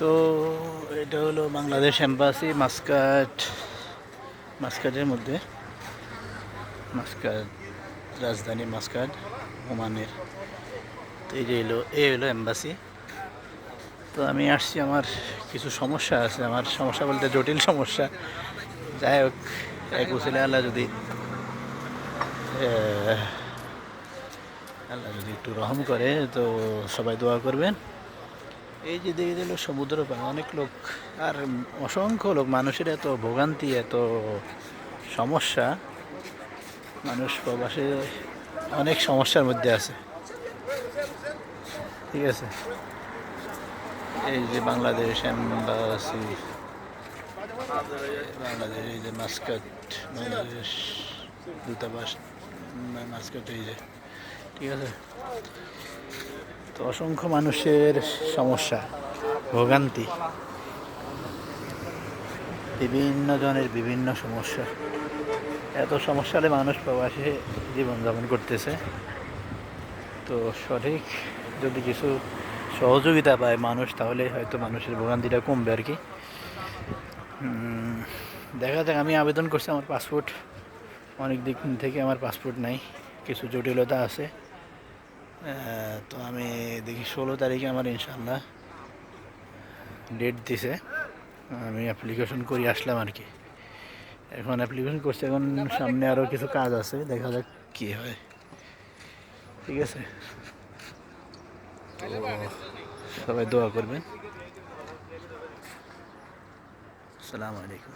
তো এটা হলো বাংলাদেশ এম্বাসি মাস্কাটের মধ্যে। মাস্কাট, রাজধানী মাস্কাট, ওমানের। তো এই হলো এম্বাসি। তো আমি আসছি, আমার কিছু সমস্যা আছে। আমার সমস্যা বলতে জটিল সমস্যা। যাই হোক, এক উসিলে আল্লাহ যদি একটু রহম করে তো সবাই দোয়া করবেন। এই যে দেখে দিল সমুদ্র পাড়, অনেক লোক, আর অসংখ্য লোক, মানুষের এত ভোগান্তি, এত সমস্যা। মানুষ প্রবাসে অনেক সমস্যার মধ্যে আছে। ঠিক আছে, এই যে বাংলাদেশ এম্বাসি, বাংলাদেশ, এই যে মাস্কাট, বাংলাদেশ দূতাবাস মাস্কাট, এই যে, ঠিক আছে। তো অসংখ্য মানুষের সমস্যা, ভোগান্তি, বিভিন্ন জনের বিভিন্ন সমস্যা। এত সমস্যা হলে মানুষ প্রবাসে জীবনযাপন করতেছে। তো সঠিক যদি কিছু সহযোগিতা পায় মানুষ, তাহলে হয়তো মানুষের ভোগান্তিটা কমবে আর কি। দেখা যাক, আমি আবেদন করছি, আমার পাসপোর্ট অনেক দিক থেকে আমার পাসপোর্ট নাই, কিছু জটিলতা আছে। তো আমি দেখি 16 তারিখে আমার ইনশাল্লাহ ডেট দিছে। আমি অ্যাপ্লিকেশন করে আসলাম আর কি। এখন অ্যাপ্লিকেশন করছি, এখন সামনে আরও কিছু কাজ আছে, দেখা যাক কী হয়। ঠিক আছে, তো সবাই দোয়া করবেন। আসসালামু আলাইকুম।